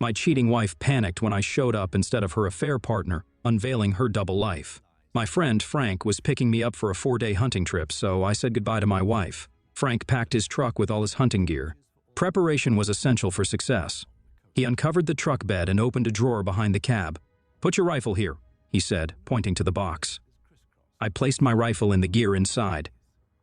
My cheating wife panicked when I showed up instead of her affair partner, unveiling her double life. My friend Frank was picking me up for a 4-day hunting trip, so I said goodbye to my wife. Frank packed his truck with all his hunting gear. Preparation was essential for success. He uncovered the truck bed and opened a drawer behind the cab. "Put your rifle here," he said, pointing to the box. I placed my rifle in the gear inside.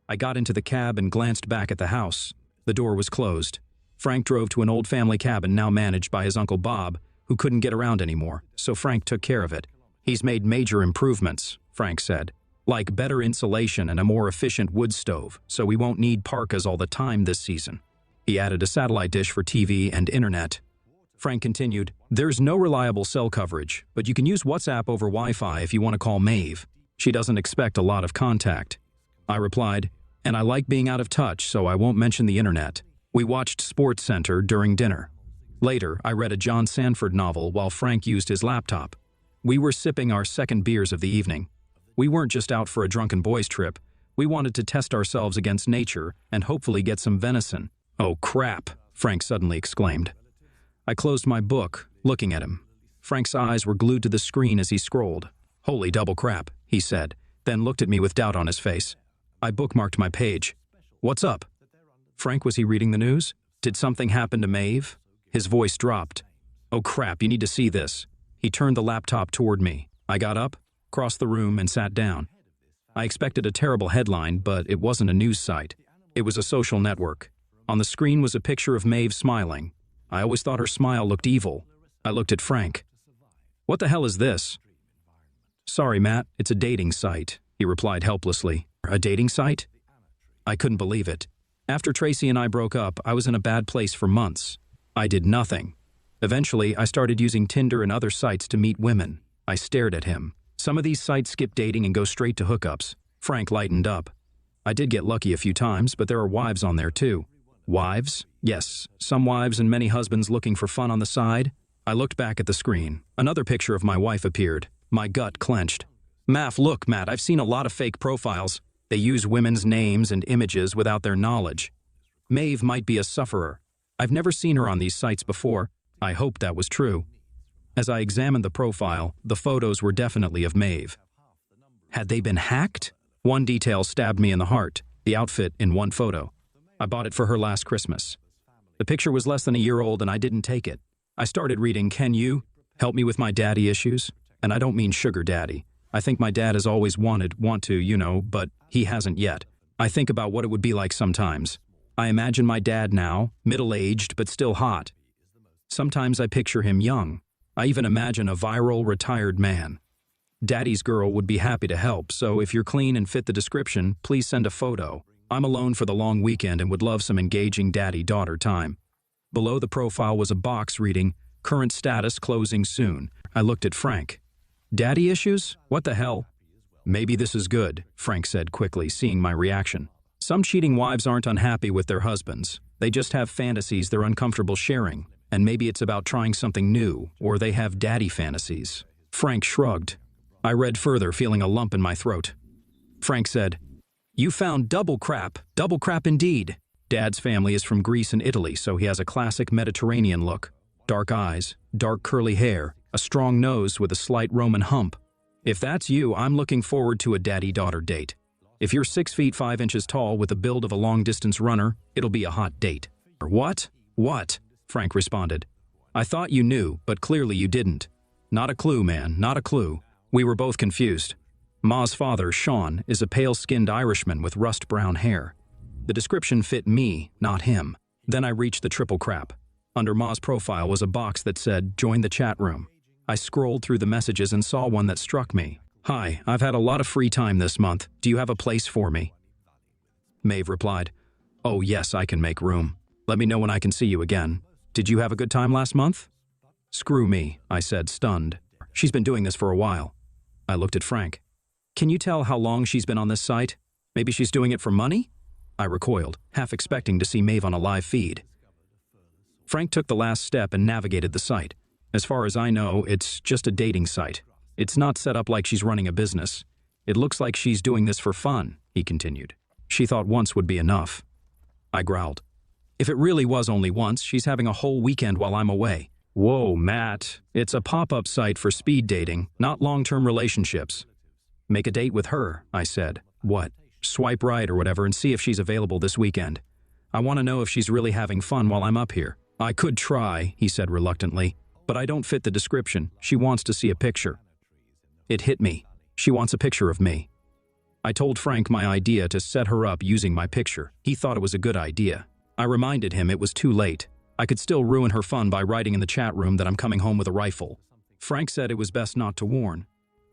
I got into the cab and glanced back at the house. The door was closed. Frank drove to an old family cabin now managed by his Uncle Bob, who couldn't get around anymore, so Frank took care of it. "He's made major improvements," Frank said, "like better insulation and a more efficient wood stove, so we won't need parkas all the time this season." He added a satellite dish for TV and internet. Frank continued, "There's no reliable cell coverage, but you can use WhatsApp over Wi-Fi if you want to call Maeve. She doesn't expect a lot of contact." I replied, "And I like being out of touch, so I won't mention the internet." We watched Sports Center during dinner. Later, I read a John Sanford novel while Frank used his laptop. We were sipping our second beers of the evening. We weren't just out for a drunken boys' trip. We wanted to test ourselves against nature and hopefully get some venison. "Oh crap," Frank suddenly exclaimed. I closed my book, looking at him. Frank's eyes were glued to the screen as he scrolled. "Holy double crap," he said, then looked at me with doubt on his face. I bookmarked my page. "What's up?" Frank, was he reading the news? Did something happen to Maeve? His voice dropped. "Oh crap, you need to see this." He turned the laptop toward me. I got up, crossed the room, and sat down. I expected a terrible headline, but it wasn't a news site. It was a social network. On the screen was a picture of Maeve smiling. I always thought her smile looked evil. I looked at Frank. "What the hell is this?" "Sorry, Matt, it's a dating site," he replied helplessly. "A dating site?" I couldn't believe it. After Tracy and I broke up, I was in a bad place for months. I did nothing. Eventually, I started using Tinder and other sites to meet women. I stared at him. Some of these sites skip dating and go straight to hookups. Frank lightened up. "I did get lucky a few times, but there are wives on there too." "Wives?" "Yes, some wives and many husbands looking for fun on the side." I looked back at the screen. Another picture of my wife appeared. My gut clenched. Look, Matt, I've seen a lot of fake profiles. They use women's names and images without their knowledge. Maeve might be a sufferer. I've never seen her on these sites before. I hoped that was true. As I examined the profile, the photos were definitely of Maeve. Had they been hacked? One detail stabbed me in the heart, the outfit in one photo. I bought it for her last Christmas. The picture was less than a year old and I didn't take it. I started reading, "Can you help me with my daddy issues?" And I don't mean sugar daddy. I think my dad has always want to, but he hasn't yet. I think about what it would be like sometimes. I imagine my dad now, middle-aged but still hot. Sometimes I picture him young. I even imagine a viral, retired man. Daddy's girl would be happy to help, so if you're clean and fit the description, please send a photo. I'm alone for the long weekend and would love some engaging daddy-daughter time. Below the profile was a box reading, "Current status closing soon." I looked at Frank. "Daddy issues? What the hell?" "Maybe this is good," Frank said quickly, seeing my reaction. "Some cheating wives aren't unhappy with their husbands. They just have fantasies they're uncomfortable sharing. And maybe it's about trying something new, or they have daddy fantasies." Frank shrugged. I read further, feeling a lump in my throat. Frank said, "You found double crap indeed. Dad's family is from Greece and Italy, so he has a classic Mediterranean look. Dark eyes, dark curly hair, a strong nose with a slight Roman hump. If that's you, I'm looking forward to a daddy-daughter date. If you're 6 feet 5 inches tall with the build of a long-distance runner, it'll be a hot date." "What? What?" Frank responded. "I thought you knew, but clearly you didn't. Not a clue, man, not a clue." We were both confused. Ma's father, Sean, is a pale-skinned Irishman with rust-brown hair. The description fit me, not him. Then I reached the triple crap. Under Ma's profile was a box that said, "Join the chat room." I scrolled through the messages and saw one that struck me. "Hi, I've had a lot of free time this month. Do you have a place for me?" Maeve replied, "Oh yes, I can make room. Let me know when I can see you again. Did you have a good time last month?" "Screw me," I said, stunned. "She's been doing this for a while." I looked at Frank. "Can you tell how long she's been on this site? Maybe she's doing it for money?" I recoiled, half expecting to see Maeve on a live feed. Frank took the last step and navigated the site. "As far as I know, it's just a dating site. It's not set up like she's running a business. It looks like she's doing this for fun," he continued. "She thought once would be enough." I growled. "If it really was only once, she's having a whole weekend while I'm away. Whoa, Matt. It's a pop-up site for speed dating, not long-term relationships. Make a date with her, I said. What? Swipe right or whatever and see if she's available this weekend. I want to know if she's really having fun while I'm up here. I could try, he said reluctantly, but I don't fit the description. She wants to see a picture. It hit me. She wants a picture of me. I told Frank my idea to set her up using my picture. He thought it was a good idea. I reminded him it was too late. I could still ruin her fun by writing in the chat room that I'm coming home with a rifle. Frank said it was best not to warn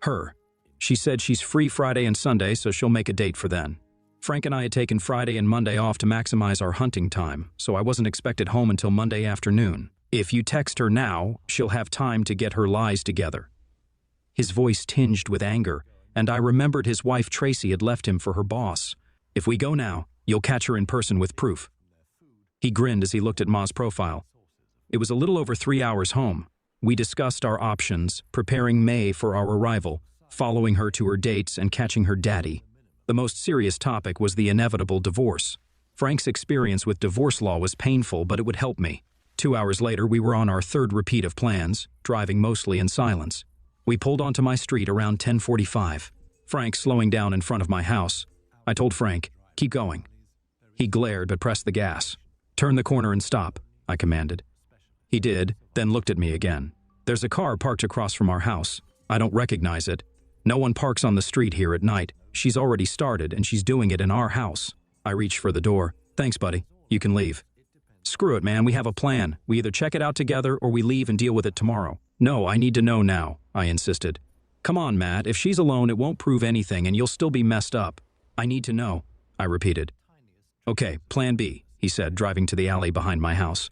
her. She said she's free Friday and Sunday, so she'll make a date for then. Frank and I had taken Friday and Monday off to maximize our hunting time, so I wasn't expected home until Monday afternoon. If you text her now, she'll have time to get her lies together. His voice tinged with anger, and I remembered his wife Tracy had left him for her boss. If we go now, you'll catch her in person with proof. He grinned as he looked at Ma's profile. It was a little over 3 hours home. We discussed our options, preparing May for our arrival, following her to her dates, and catching her daddy. The most serious topic was the inevitable divorce. Frank's experience with divorce law was painful, but it would help me. 2 hours later, we were on our third repeat of plans, driving mostly in silence. We pulled onto my street around 10:45. Frank slowing down in front of my house. I told Frank, keep going. He glared but pressed the gas. Turn the corner and stop, I commanded. He did, then looked at me again. There's a car parked across from our house. I don't recognize it. No one parks on the street here at night. She's already started, and she's doing it in our house. I reached for the door. Thanks, buddy. You can leave. Screw it, man. We have a plan. We either check it out together or we leave and deal with it tomorrow. No, I need to know now, I insisted. Come on, Matt. If she's alone, it won't prove anything, and you'll still be messed up. I need to know, I repeated. Okay, plan B, he said, driving to the alley behind my house.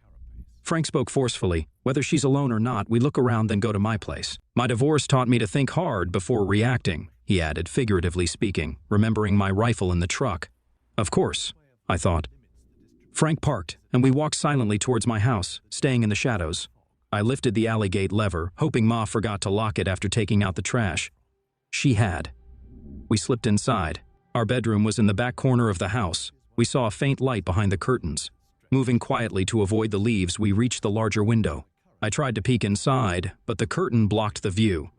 Frank spoke forcefully. Whether she's alone or not, we look around then go to my place. My divorce taught me to think hard before reacting, he added, figuratively speaking, remembering my rifle in the truck. Of course, I thought. Frank parked, and we walked silently towards my house, staying in the shadows. I lifted the alley gate lever, hoping Ma forgot to lock it after taking out the trash. She had. We slipped inside. Our bedroom was in the back corner of the house. We saw a faint light behind the curtains. Moving quietly to avoid the leaves, we reached the larger window. I tried to peek inside, but the curtain blocked the view.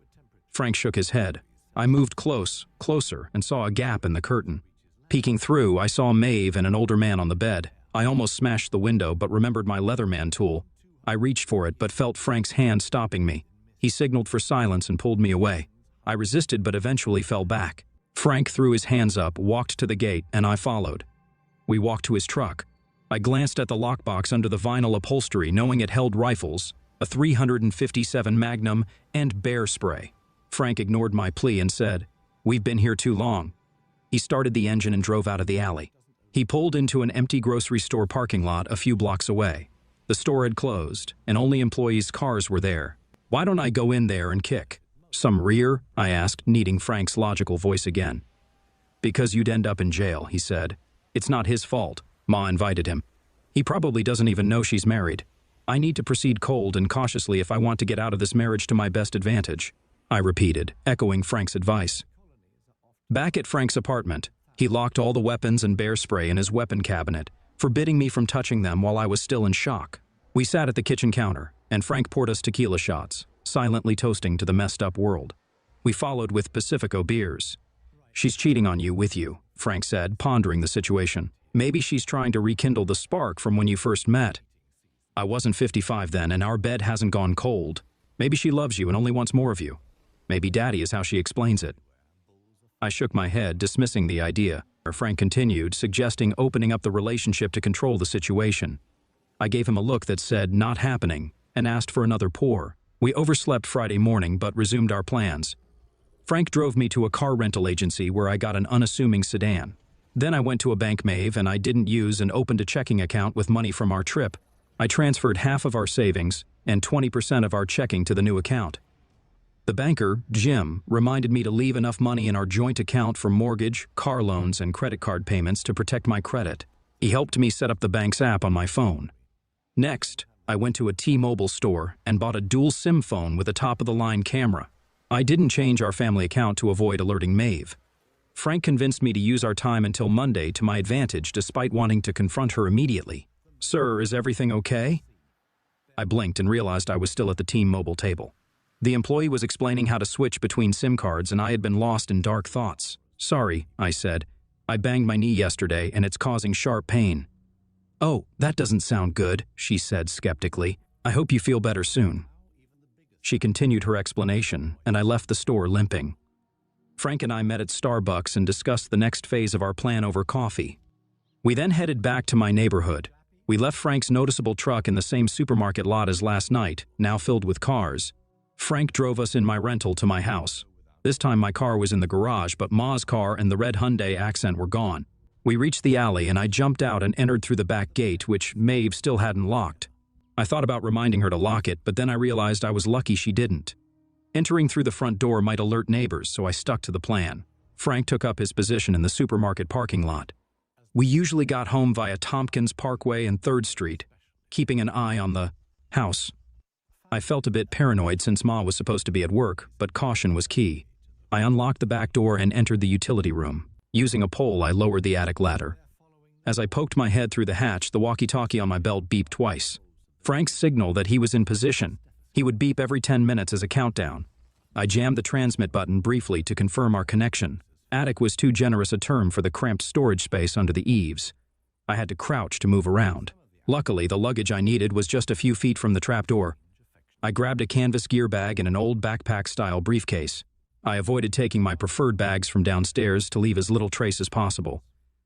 Frank shook his head. I moved closer, and saw a gap in the curtain. Peeking through, I saw Maeve and an older man on the bed. I almost smashed the window, but remembered my Leatherman tool. I reached for it, but felt Frank's hand stopping me. He signaled for silence and pulled me away. I resisted, but eventually fell back. Frank threw his hands up, walked to the gate, and I followed. We walked to his truck. I glanced at the lockbox under the vinyl upholstery, knowing it held rifles, a .357 Magnum, and bear spray. Frank ignored my plea and said, "We've been here too long." He started the engine and drove out of the alley. He pulled into an empty grocery store parking lot a few blocks away. The store had closed, and only employees' cars were there. Why don't I go in there and kick some rear? I asked, needing Frank's logical voice again. Because you'd end up in jail, he said. It's not his fault. Ma invited him. He probably doesn't even know she's married. I need to proceed cold and cautiously if I want to get out of this marriage to my best advantage, I repeated, echoing Frank's advice. Back at Frank's apartment, he locked all the weapons and bear spray in his weapon cabinet, forbidding me from touching them while I was still in shock. We sat at the kitchen counter, and Frank poured us tequila shots, silently toasting to the messed up world. We followed with Pacifico beers. She's cheating on you with you, Frank said, pondering the situation. Maybe she's trying to rekindle the spark from when you first met. I wasn't 55 then, and our bed hasn't gone cold. Maybe she loves you and only wants more of you. Maybe daddy is how she explains it. I shook my head, dismissing the idea. Frank continued, suggesting opening up the relationship to control the situation. I gave him a look that said, "Not happening," and asked for another pour. We overslept Friday morning, but resumed our plans. Frank drove me to a car rental agency where I got an unassuming sedan. Then I went to a bank, Maeve, and I didn't use and opened a checking account with money from our trip. I transferred half of our savings and 20% of our checking to the new account. The banker, Jim, reminded me to leave enough money in our joint account for mortgage, car loans, and credit card payments to protect my credit. He helped me set up the bank's app on my phone. Next, I went to a T-Mobile store and bought a dual SIM phone with a top-of-the-line camera. I didn't change our family account to avoid alerting Maeve. Frank convinced me to use our time until Monday to my advantage despite wanting to confront her immediately. "Sir, is everything okay?" I blinked and realized I was still at the team mobile table. The employee was explaining how to switch between SIM cards and I had been lost in dark thoughts. "Sorry," I said. "I banged my knee yesterday and it's causing sharp pain." "Oh, that doesn't sound good," she said skeptically. "I hope you feel better soon." She continued her explanation, and I left the store limping. Frank and I met at Starbucks and discussed the next phase of our plan over coffee. We then headed back to my neighborhood. We left Frank's noticeable truck in the same supermarket lot as last night, now filled with cars. Frank drove us in my rental to my house. This time my car was in the garage, but Ma's car and the red Hyundai Accent were gone. We reached the alley and I jumped out and entered through the back gate, which Maeve still hadn't locked. I thought about reminding her to lock it, but then I realized I was lucky she didn't. Entering through the front door might alert neighbors, so I stuck to the plan. Frank took up his position in the supermarket parking lot. We usually got home via Tompkins Parkway and 3rd Street, keeping an eye on the house. I felt a bit paranoid since Ma was supposed to be at work, but caution was key. I unlocked the back door and entered the utility room. Using a pole, I lowered the attic ladder. As I poked my head through the hatch, the walkie-talkie on my belt beeped twice. Frank's signal that he was in position. He would beep every 10 minutes as a countdown. I jammed the transmit button briefly to confirm our connection. Attic was too generous a term for the cramped storage space under the eaves. I had to crouch to move around. Luckily, the luggage I needed was just a few feet from the trapdoor. I grabbed a canvas gear bag and an old backpack-style briefcase. I avoided taking my preferred bags from downstairs to leave as little trace as possible.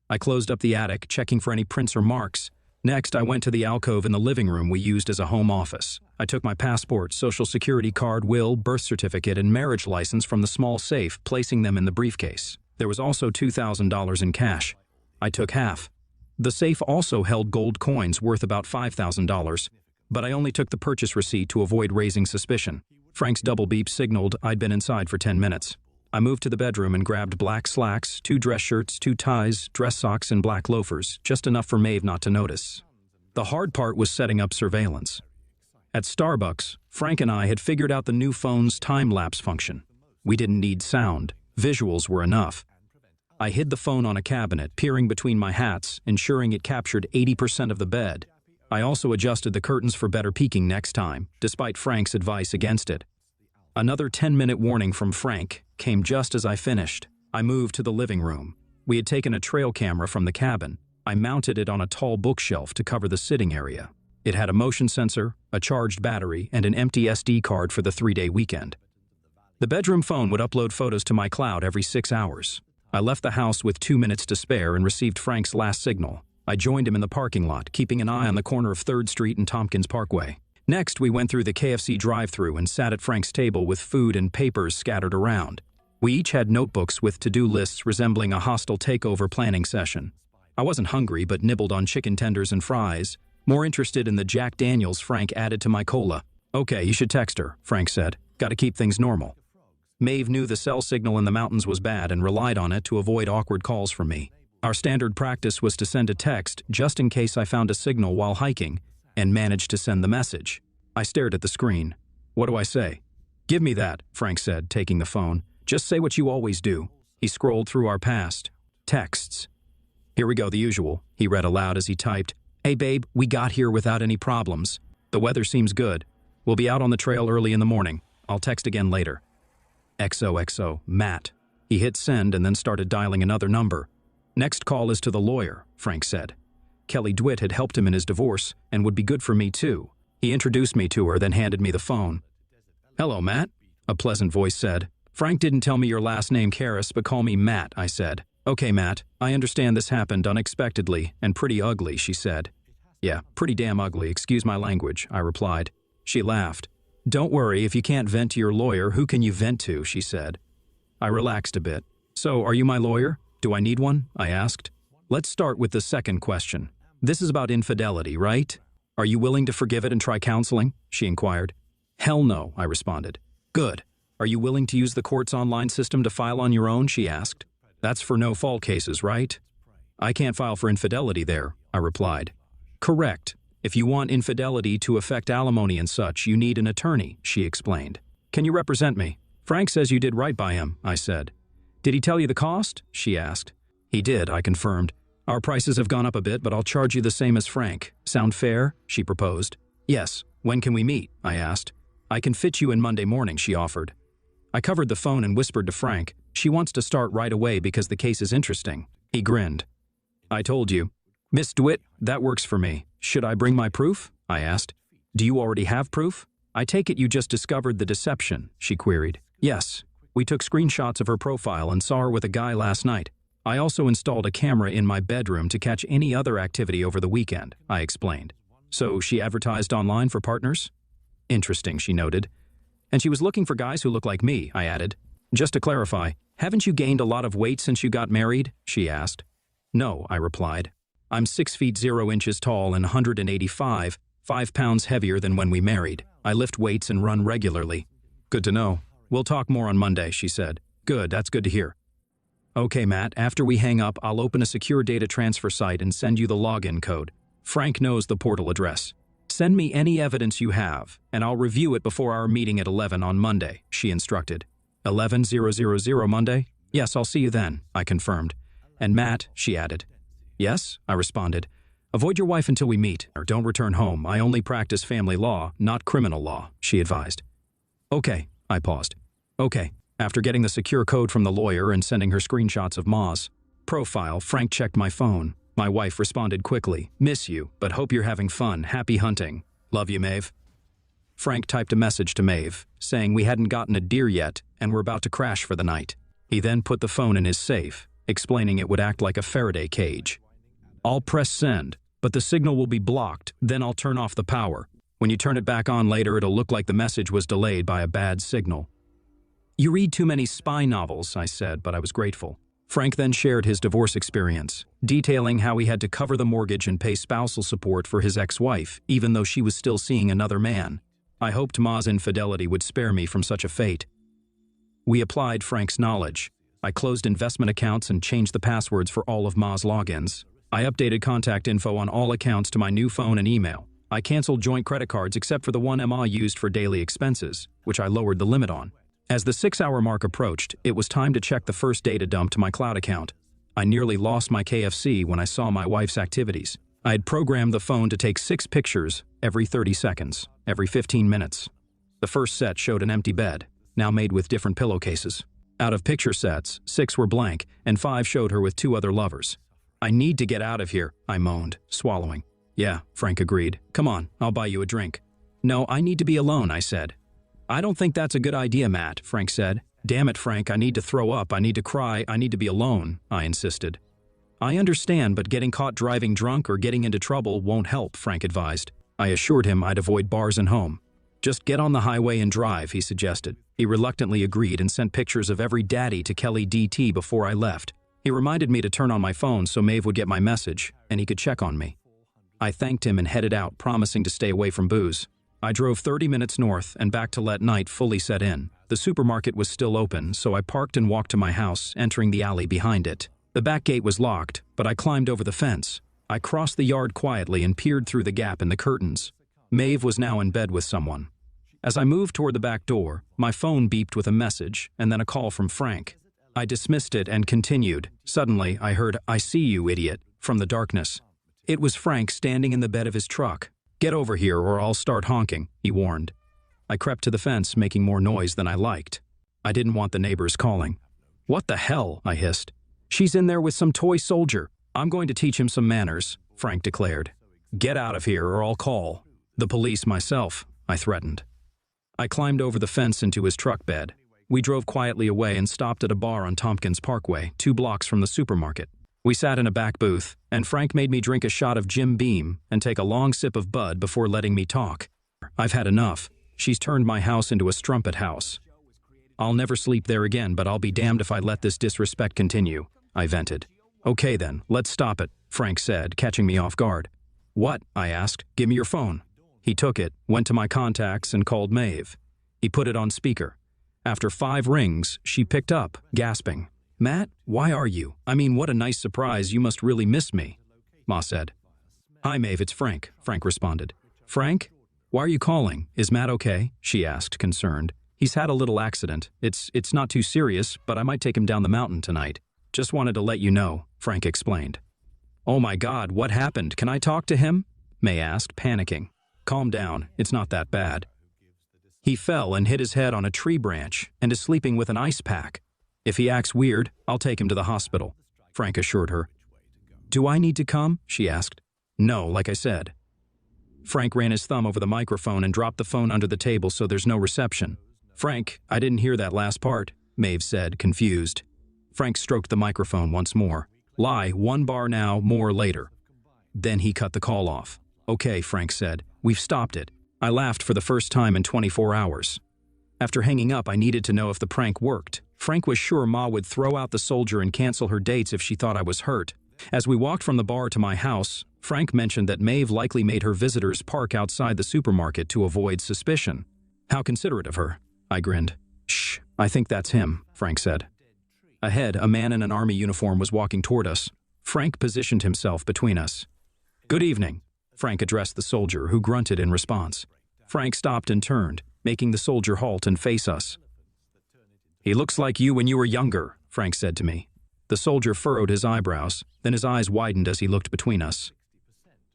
I closed up the attic, checking for any prints or marks. Next, I went to the alcove in the living room we used as a home office. I took my passport, social security card, will, birth certificate, and marriage license from the small safe, placing them in the briefcase. There was also $2,000 in cash. I took half. The safe also held gold coins worth about $5,000, but I only took the purchase receipt to avoid raising suspicion. Frank's double beep signaled I'd been inside for 10 minutes. I moved to the bedroom and grabbed black slacks, 2 dress shirts, 2 ties, dress socks, and black loafers, just enough for Maeve not to notice. The hard part was setting up surveillance. At Starbucks, Frank and I had figured out the new phone's time-lapse function. We didn't need sound. Visuals were enough. I hid the phone on a cabinet, peering between my hats, ensuring it captured 80% of the bed. I also adjusted the curtains for better peeking next time, despite Frank's advice against it. Another 10-minute warning from Frank came just as I finished. I moved to the living room. We had taken a trail camera from the cabin. I mounted it on a tall bookshelf to cover the sitting area. It had a motion sensor, a charged battery, and an empty SD card for the 3-day weekend. The bedroom phone would upload photos to my cloud every 6 hours. I left the house with 2 minutes to spare and received Frank's last signal. I joined him in the parking lot, keeping an eye on the corner of 3rd Street and Tompkins Parkway. Next, we went through the KFC drive-thru and sat at Frank's table with food and papers scattered around. We each had notebooks with to-do lists resembling a hostile takeover planning session. I wasn't hungry, but nibbled on chicken tenders and fries, more interested in the Jack Daniels Frank added to my cola. "Okay, you should text her," Frank said. "Gotta keep things normal." Maeve knew the cell signal in the mountains was bad and relied on it to avoid awkward calls from me. Our standard practice was to send a text just in case I found a signal while hiking, and managed to send the message. I stared at the screen. "What do I say?" "Give me that," Frank said, taking the phone. "Just say what you always do." He scrolled through our past texts. "Here we go, the usual," he read aloud as he typed. "Hey babe, we got here without any problems. The weather seems good. We'll be out on the trail early in the morning. I'll text again later. XOXO, Matt." He hit send and then started dialing another number. "Next call is to the lawyer," Frank said. Kelly DeWitt had helped him in his divorce and would be good for me too. He introduced me to her, then handed me the phone. "Hello, Matt," a pleasant voice said. "Frank didn't tell me your last name, Karras, but call me Matt," I said. "Okay, Matt, I understand this happened unexpectedly and pretty ugly," she said. "Yeah, pretty damn ugly, excuse my language," I replied. She laughed. "Don't worry, if you can't vent to your lawyer, who can you vent to?" she said. I relaxed a bit. "So, are you my lawyer? Do I need one?" I asked. "Let's start with the second question. This is about infidelity, right? Are you willing to forgive it and try counseling?" she inquired. "Hell no," I responded. "Good. Are you willing to use the court's online system to file on your own?" she asked. "That's for no-fault cases, right?" "I can't file for infidelity there," I replied. "Correct. If you want infidelity to affect alimony and such, you need an attorney," she explained. "Can you represent me?" "Frank says you did right by him," I said. "Did he tell you the cost?" she asked. "He did," I confirmed. "Our prices have gone up a bit, but I'll charge you the same as Frank. Sound fair?" she proposed. "Yes. When can we meet? I asked. I can fit you in Monday morning, she offered. I covered the phone and whispered to Frank, she wants to start right away because the case is interesting. He grinned. I told you. Miss DeWitt, that works for me. Should I bring my proof? I asked. Do you already have proof? I take it you just discovered the deception, she queried. Yes. We took screenshots of her profile and saw her with a guy last night. I also installed a camera in my bedroom to catch any other activity over the weekend, I explained. So she advertised online for partners? Interesting, she noted. And she was looking for guys who look like me, I added. Just to clarify, haven't you gained a lot of weight since you got married? She asked. No, I replied. I'm 6 feet 0 inches tall and 185, 5 pounds heavier than when we married. I lift weights and run regularly. Good to know. We'll talk more on Monday, she said. Good, that's good to hear. Okay, Matt, after we hang up, I'll open a secure data transfer site and send you the login code. Frank knows the portal address. Send me any evidence you have, and I'll review it before our meeting at 11 on Monday, she instructed. 11:000 Monday? Yes, I'll see you then, I confirmed. And Matt, she added. Yes, I responded. Avoid your wife until we meet, or don't return home. I only practice family law, not criminal law, she advised. Okay, I paused. Okay. After getting the secure code from the lawyer and sending her screenshots of Ma's profile, Frank checked my phone. My wife responded quickly, miss you, but hope you're having fun. Happy hunting. Love you, Maeve. Frank typed a message to Maeve, saying we hadn't gotten a deer yet and were about to crash for the night. He then put the phone in his safe, explaining it would act like a Faraday cage. I'll press send, but the signal will be blocked, then I'll turn off the power. When you turn it back on later, it'll look like the message was delayed by a bad signal. You read too many spy novels, I said, but I was grateful. Frank then shared his divorce experience, detailing how he had to cover the mortgage and pay spousal support for his ex-wife, even though she was still seeing another man. I hoped Ma's infidelity would spare me from such a fate. We applied Frank's knowledge. I closed investment accounts and changed the passwords for all of Ma's logins. I updated contact info on all accounts to my new phone and email. I canceled joint credit cards except for the one Ma used for daily expenses, which I lowered the limit on. As the 6-hour mark approached, it was time to check the first data dump to my cloud account. I nearly lost my KFC when I saw my wife's activities. I had programmed the phone to take 6 pictures every 30 seconds, every 15 minutes. The first set showed an empty bed, now made with different pillowcases. Out of picture sets, 6 were blank, and 5 showed her with 2 other lovers. I need to get out of here, I moaned, swallowing. Yeah, Frank agreed. Come on, I'll buy you a drink. No, I need to be alone, I said. I don't think that's a good idea, Matt, Frank said. Damn it, Frank, I need to throw up, I need to cry, I need to be alone, I insisted. I understand, but getting caught driving drunk or getting into trouble won't help, Frank advised. I assured him I'd avoid bars and home. Just get on the highway and drive, he suggested. He reluctantly agreed and sent pictures of every daddy to Kelly DT before I left. He reminded me to turn on my phone so Maeve would get my message, and he could check on me. I thanked him and headed out, promising to stay away from booze. I drove 30 minutes north and back to let night fully set in. The supermarket was still open, so I parked and walked to my house, entering the alley behind it. The back gate was locked, but I climbed over the fence. I crossed the yard quietly and peered through the gap in the curtains. Maeve was now in bed with someone. As I moved toward the back door, my phone beeped with a message and then a call from Frank. I dismissed it and continued. Suddenly, I heard, "I see you, idiot," from the darkness. It was Frank standing in the bed of his truck. "Get over here or I'll start honking," he warned. I crept to the fence, making more noise than I liked. I didn't want the neighbors calling. "What the hell?" I hissed. "She's in there with some toy soldier. I'm going to teach him some manners," Frank declared. "Get out of here or I'll call the police myself," I threatened. I climbed over the fence into his truck bed. We drove quietly away and stopped at a bar on Tompkins Parkway, 2 blocks from the supermarket. We sat in a back booth, and Frank made me drink a shot of Jim Beam and take a long sip of Bud before letting me talk. "I've had enough. She's turned my house into a strumpet house. I'll never sleep there again, but I'll be damned if I let this disrespect continue," I vented. "Okay then, let's stop it," Frank said, catching me off guard. "What?" I asked. "Give me your phone." He took it, went to my contacts, and called Maeve. He put it on speaker. After 5 rings, she picked up, gasping. "Matt, why are you? I mean, what a nice surprise, you must really miss me," Ma said. "Hi, Maeve, it's Frank," Frank responded. "Frank? Why are you calling? Is Matt okay?" she asked, concerned. "He's had a little accident. It's not too serious, but I might take him down the mountain tonight. Just wanted to let you know," Frank explained. "Oh my God, what happened? Can I talk to him?" May asked, panicking. Calm down, it's not that bad. He fell and hit his head on a tree branch and is sleeping with an ice pack. If he acts weird, I'll take him to the hospital, Frank assured her. Do I need to come? She asked. No, like I said. Frank ran his thumb over the microphone and dropped the phone under the table so there's no reception. Frank, I didn't hear that last part, Maeve said, confused. Frank stroked the microphone once more. Lie, 1 bar now, more later. Then he cut the call off. Okay, Frank said. We've stopped it. I laughed for the first time in 24 hours. After hanging up, I needed to know if the prank worked. Frank was sure Ma would throw out the soldier and cancel her dates if she thought I was hurt. As we walked from the bar to my house, Frank mentioned that Maeve likely made her visitors park outside the supermarket to avoid suspicion. How considerate of her, I grinned. Shh, I think that's him, Frank said. Ahead, a man in an army uniform was walking toward us. Frank positioned himself between us. Good evening, Frank addressed the soldier, who grunted in response. Frank stopped and turned, making the soldier halt and face us. He looks like you when you were younger, Frank said to me. The soldier furrowed his eyebrows, then his eyes widened as he looked between us.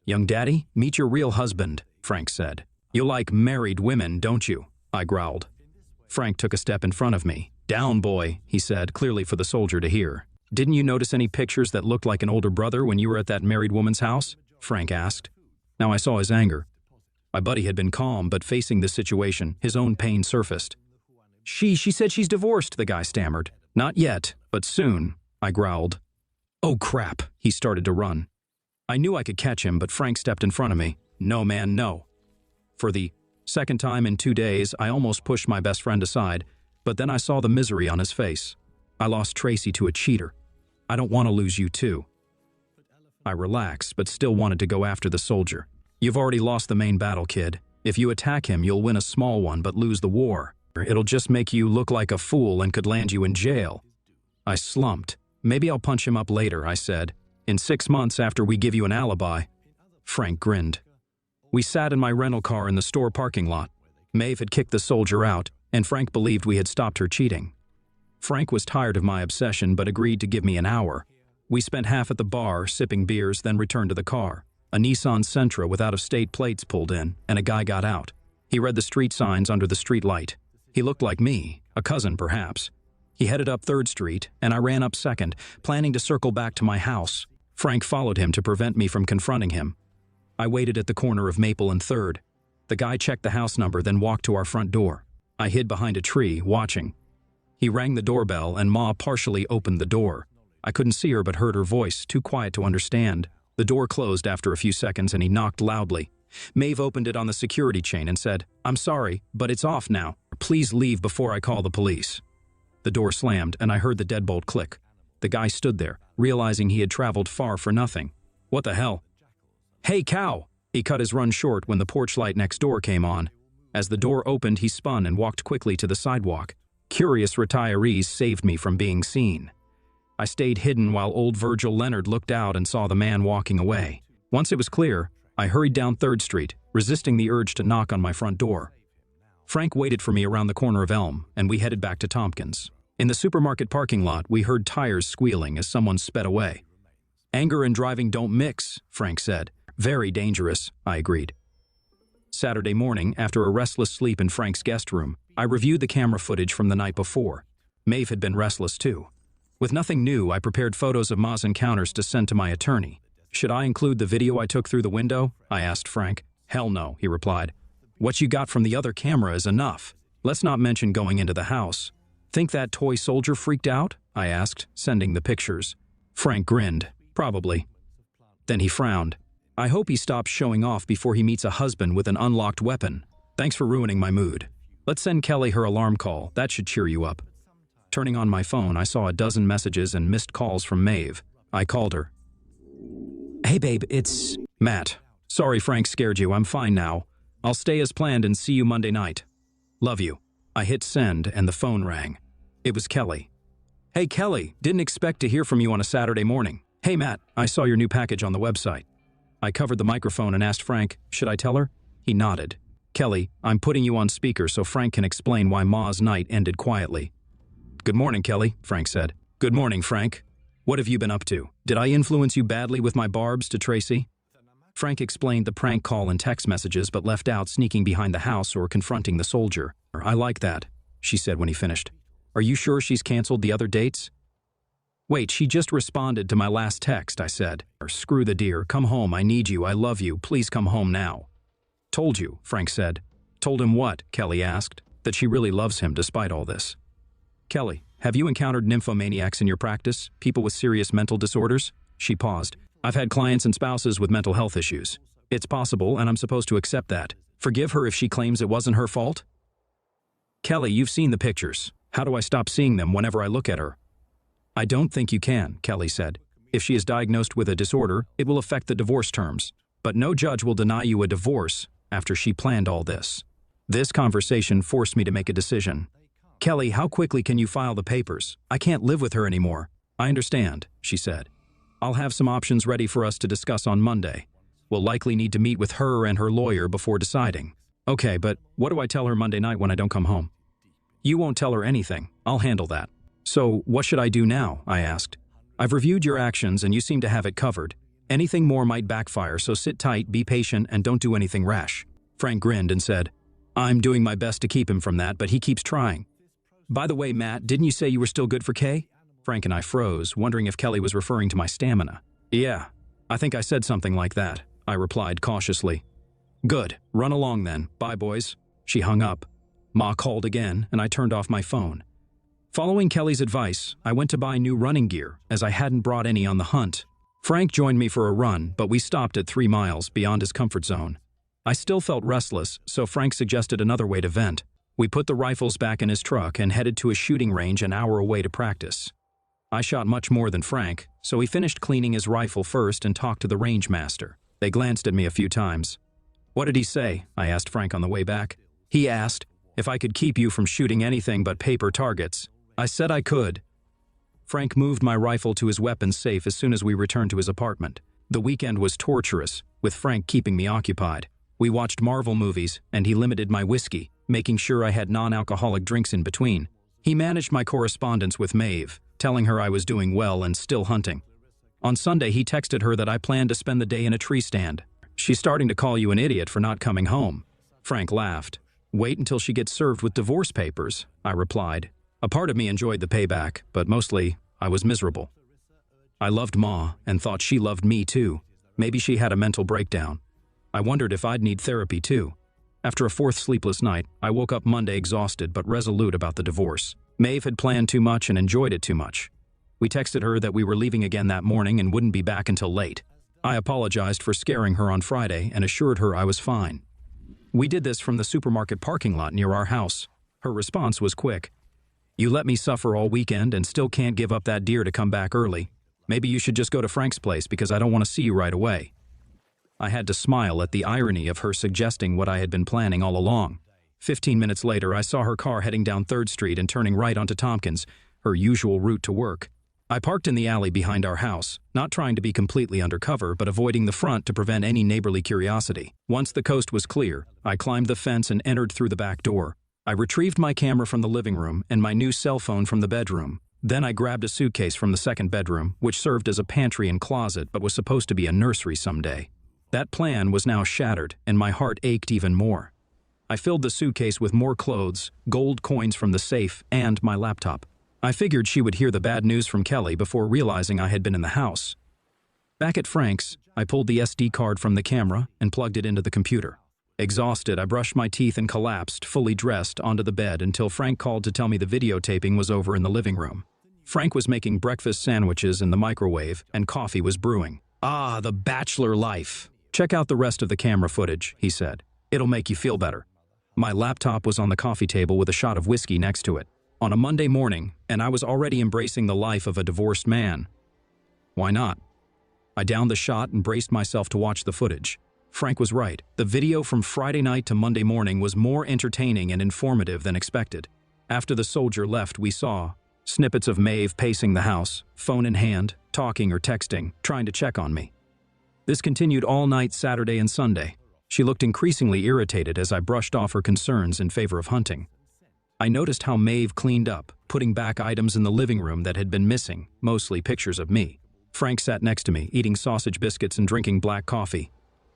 Young daddy, meet your real husband, Frank said. You like married women, don't you? I growled. Frank took a step in front of me. Down, boy, he said, clearly for the soldier to hear. Didn't you notice any pictures that looked like an older brother when you were at that married woman's house? Frank asked. Now I saw his anger. My buddy had been calm, but facing this situation, his own pain surfaced. She said she's divorced, the guy stammered. Not yet, but soon, I growled. Oh crap, he started to run. I knew I could catch him, but Frank stepped in front of me. No, man, no. For the second time in 2 days, I almost pushed my best friend aside, but then I saw the misery on his face. I lost Tracy to a cheater. I don't want to lose you too. I relaxed, but still wanted to go after the soldier. You've already lost the main battle, kid. If you attack him, you'll win a small one but lose the war. It'll just make you look like a fool and could land you in jail. I slumped. Maybe I'll punch him up later, I said. In 6 months after we give you an alibi. Frank grinned. We sat in my rental car in the store parking lot. Maeve had kicked the soldier out, and Frank believed we had stopped her cheating. Frank was tired of my obsession but agreed to give me an hour. We spent half at the bar, sipping beers, then returned to the car. A Nissan Sentra with out-of-state plates pulled in, and a guy got out. He read the street signs under the street light. He looked like me, a cousin perhaps. He headed up 3rd Street, and I ran up 2nd, planning to circle back to my house. Frank followed him to prevent me from confronting him. I waited at the corner of Maple and 3rd. The guy checked the house number, then walked to our front door. I hid behind a tree, watching. He rang the doorbell, and Ma partially opened the door. I couldn't see her but heard her voice, too quiet to understand. The door closed after a few seconds, and he knocked loudly. Maeve opened it on the security chain and said, I'm sorry, but it's off now. Please leave before I call the police. The door slammed, and I heard the deadbolt click. The guy stood there, realizing he had traveled far for nothing. What the hell? Hey, cow! He cut his run short when the porch light next door came on. As the door opened, he spun and walked quickly to the sidewalk. Curious retirees saved me from being seen. I stayed hidden while old Virgil Leonard looked out and saw the man walking away. Once it was clear, I hurried down 3rd Street, resisting the urge to knock on my front door. Frank waited for me around the corner of Elm, and we headed back to Tompkins. In the supermarket parking lot, we heard tires squealing as someone sped away. Anger and driving don't mix, Frank said. Very dangerous, I agreed. Saturday morning, after a restless sleep in Frank's guest room, I reviewed the camera footage from the night before. Maeve had been restless too. With nothing new, I prepared photos of Ma's encounters to send to my attorney. Should I include the video I took through the window? I asked Frank. Hell no, he replied. What you got from the other camera is enough. Let's not mention going into the house. Think that toy soldier freaked out? I asked, sending the pictures. Frank grinned. Probably. Then he frowned. I hope he stops showing off before he meets a husband with an unlocked weapon. Thanks for ruining my mood. Let's send Kelly her alarm call. That should cheer you up. Turning on my phone, I saw a dozen messages and missed calls from Maeve. I called her. Hey babe, it's Matt. Sorry Frank scared you. I'm fine now. I'll stay as planned and see you Monday night. Love you. I hit send and the phone rang. It was Kelly. Hey Kelly, didn't expect to hear from you on a Saturday morning. Hey Matt, I saw your new package on the website. I covered the microphone and asked Frank, should I tell her? He nodded. Kelly, I'm putting you on speaker so Frank can explain why Ma's night ended quietly. Good morning, Kelly, Frank said. Good morning, Frank. What have you been up to? Did I influence you badly with my barbs to Tracy? Frank explained the prank call and text messages but left out sneaking behind the house or confronting the soldier. I like that, she said when he finished. Are you sure she's canceled the other dates? Wait, she just responded to my last text, I said. Screw the dear, come home, I need you, I love you, please come home now. Told you, Frank said. Told him what? Kelly asked. That she really loves him despite all this. Kelly, have you encountered nymphomaniacs in your practice? People with serious mental disorders? She paused. I've had clients and spouses with mental health issues. It's possible, and I'm supposed to accept that. Forgive her if she claims it wasn't her fault? Kelly, you've seen the pictures. How do I stop seeing them whenever I look at her? I don't think you can, Kelly said. If she is diagnosed with a disorder, it will affect the divorce terms. But no judge will deny you a divorce after she planned all this. This conversation forced me to make a decision. Kelly, how quickly can you file the papers? I can't live with her anymore. I understand, she said. I'll have some options ready for us to discuss on Monday. We'll likely need to meet with her and her lawyer before deciding. Okay, but what do I tell her Monday night when I don't come home? You won't tell her anything. I'll handle that. So, what should I do now? I asked. I've reviewed your actions and you seem to have it covered. Anything more might backfire, so sit tight, be patient, and don't do anything rash. Frank grinned and said, I'm doing my best to keep him from that, but he keeps trying. By the way, Matt, didn't you say you were still good for Kay? Frank and I froze, wondering if Kelly was referring to my stamina. Yeah, I think I said something like that, I replied cautiously. Good, run along then. Bye, boys. She hung up. Ma called again, and I turned off my phone. Following Kelly's advice, I went to buy new running gear, as I hadn't brought any on the hunt. Frank joined me for a run, but we stopped at 3 miles beyond his comfort zone. I still felt restless, so Frank suggested another way to vent. We put the rifles back in his truck and headed to a shooting range an hour away to practice. I shot much more than Frank, so he finished cleaning his rifle first and talked to the range master. They glanced at me a few times. What did he say? I asked Frank on the way back. He asked if I could keep you from shooting anything but paper targets. I said I could. Frank moved my rifle to his weapons safe as soon as we returned to his apartment. The weekend was torturous, with Frank keeping me occupied. We watched Marvel movies, and he limited my whiskey, making sure I had non-alcoholic drinks in between. He managed my correspondence with Maeve, telling her I was doing well and still hunting. On Sunday, he texted her that I planned to spend the day in a tree stand. She's starting to call you an idiot for not coming home. Frank laughed. Wait until she gets served with divorce papers, I replied. A part of me enjoyed the payback, but mostly, I was miserable. I loved Ma and thought she loved me too. Maybe she had a mental breakdown. I wondered if I'd need therapy too. After a 4th sleepless night, I woke up Monday exhausted but resolute about the divorce. Maeve had planned too much and enjoyed it too much. We texted her that we were leaving again that morning and wouldn't be back until late. I apologized for scaring her on Friday and assured her I was fine. We did this from the supermarket parking lot near our house. Her response was quick. You let me suffer all weekend and still can't give up that deer to come back early. Maybe you should just go to Frank's place because I don't want to see you right away. I had to smile at the irony of her suggesting what I had been planning all along. 15 minutes later, I saw her car heading down 3rd Street and turning right onto Tompkins, her usual route to work. I parked in the alley behind our house, not trying to be completely undercover, but avoiding the front to prevent any neighborly curiosity. Once the coast was clear, I climbed the fence and entered through the back door. I retrieved my camera from the living room and my new cell phone from the bedroom. Then I grabbed a suitcase from the 2nd bedroom, which served as a pantry and closet but was supposed to be a nursery someday. That plan was now shattered, and my heart ached even more. I filled the suitcase with more clothes, gold coins from the safe, and my laptop. I figured she would hear the bad news from Kelly before realizing I had been in the house. Back at Frank's, I pulled the SD card from the camera and plugged it into the computer. Exhausted, I brushed my teeth and collapsed, fully dressed, onto the bed until Frank called to tell me the videotaping was over in the living room. Frank was making breakfast sandwiches in the microwave, and coffee was brewing. Ah, the bachelor life. Check out the rest of the camera footage, he said. It'll make you feel better. My laptop was on the coffee table with a shot of whiskey next to it. On a Monday morning, and I was already embracing the life of a divorced man. Why not? I downed the shot and braced myself to watch the footage. Frank was right. The video from Friday night to Monday morning was more entertaining and informative than expected. After the soldier left, we saw snippets of Maeve pacing the house, phone in hand, talking or texting, trying to check on me. This continued all night Saturday and Sunday. She looked increasingly irritated as I brushed off her concerns in favor of hunting. I noticed how Maeve cleaned up, putting back items in the living room that had been missing, mostly pictures of me. Frank sat next to me, eating sausage biscuits and drinking black coffee.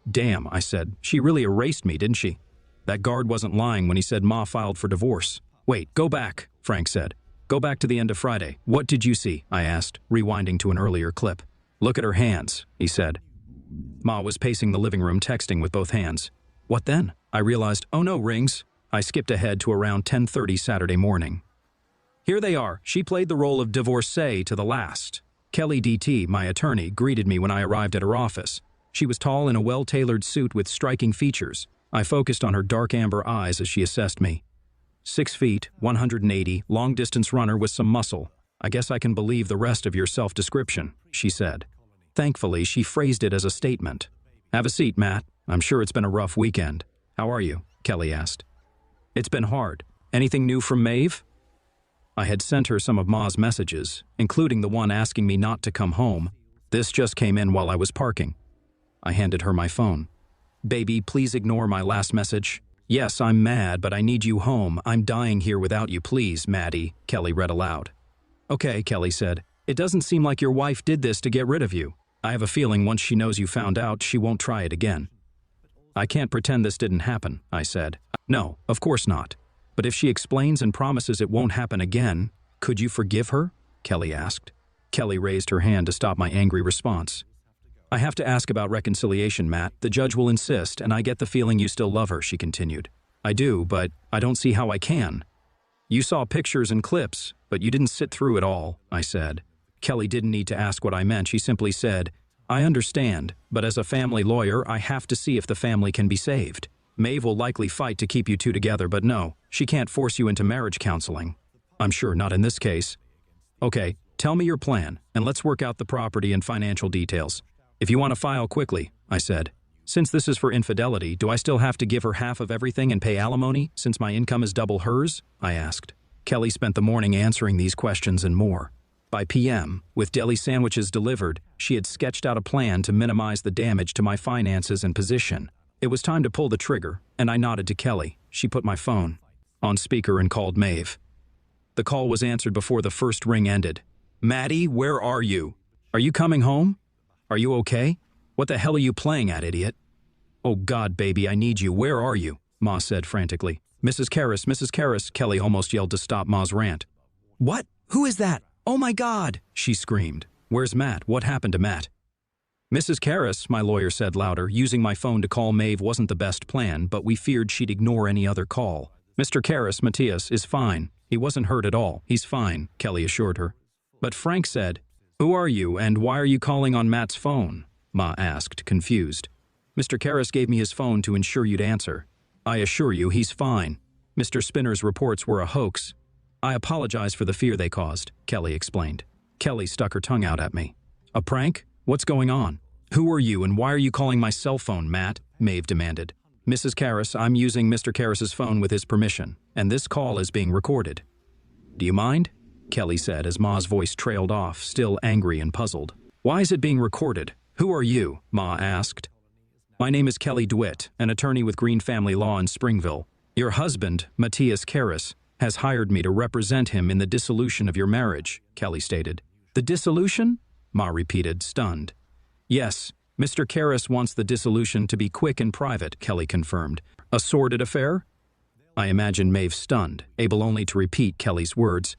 Damn, I said. She really erased me, didn't she? That guard wasn't lying when he said Ma filed for divorce. Wait, go back, Frank said. Go back to the end of Friday. What did you see? I asked, rewinding to an earlier clip. Look at her hands, he said. Ma was pacing the living room, texting with both hands. What then? I realized, oh no, rings. I skipped ahead to around 10:30 Saturday morning. Here they are. She played the role of divorcee to the last. Kelly DT, my attorney, greeted me when I arrived at her office. She was tall in a well-tailored suit with striking features. I focused on her dark amber eyes as she assessed me. 6 feet, 180, long-distance runner with some muscle. I guess I can believe the rest of your self-description, she said. Thankfully, she phrased it as a statement. Have a seat, Matt. I'm sure it's been a rough weekend. How are you? Kelly asked. It's been hard. Anything new from Maeve? I had sent her some of Ma's messages, including the one asking me not to come home. This just came in while I was parking. I handed her my phone. Baby, please ignore my last message. Yes, I'm mad, but I need you home. I'm dying here without you, please, Maddie, Kelly read aloud. Okay, Kelly said. It doesn't seem like your wife did this to get rid of you. I have a feeling once she knows you found out, she won't try it again. I can't pretend this didn't happen, I said. No, of course not. But if she explains and promises it won't happen again, could you forgive her? Kelly asked. Kelly raised her hand to stop my angry response. I have to ask about reconciliation, Matt. The judge will insist, and I get the feeling you still love her, she continued. I do, but I don't see how I can. You saw pictures and clips, but you didn't sit through it all, I said. Kelly didn't need to ask what I meant. She simply said, I understand, but as a family lawyer, I have to see if the family can be saved. Maeve will likely fight to keep you two together, but no, she can't force you into marriage counseling. I'm sure not in this case. Okay, tell me your plan, and let's work out the property and financial details. If you want to file quickly, I said. Since this is for infidelity, do I still have to give her half of everything and pay alimony, since my income is double hers? I asked. Kelly spent the morning answering these questions and more. By p.m., with deli sandwiches delivered, she had sketched out a plan to minimize the damage to my finances and position. It was time to pull the trigger, and I nodded to Kelly. She put my phone on speaker and called Maeve. The call was answered before the first ring ended. Maddie, where are you? Are you coming home? Are you okay? What the hell are you playing at, idiot? Oh God, baby, I need you. Where are you? Ma said frantically. Mrs. Karras, Kelly almost yelled to stop Ma's rant. What? Who is that? Oh my God, she screamed. Where's Matt? What happened to Matt? Mrs. Karras, my lawyer said louder. Using my phone to call Maeve wasn't the best plan, but we feared she'd ignore any other call. Mr. Karras, Matthias, is fine. He wasn't hurt at all. He's fine, Kelly assured her. But Frank said, Who are you and why are you calling on Matt's phone? Ma asked, confused. Mr. Karras gave me his phone to ensure you'd answer. I assure you, he's fine. Mr. Spinner's reports were a hoax. I apologize for the fear they caused, Kelly explained. Kelly stuck her tongue out at me. A prank? What's going on? Who are you and why are you calling my cell phone, Matt? Maeve demanded. Mrs. Karras, I'm using Mr. Karras's phone with his permission, and this call is being recorded. Do you mind? Kelly said as Ma's voice trailed off, still angry and puzzled. Why is it being recorded? Who are you? Ma asked. My name is Kelly DeWitt, an attorney with Green Family Law in Springville. Your husband, Matthias Karras, has hired me to represent him in the dissolution of your marriage, Kelly stated. The dissolution? Ma repeated, stunned. Yes, Mr. Karras wants the dissolution to be quick and private, Kelly confirmed. A sordid affair? I imagined Maeve stunned, able only to repeat Kelly's words.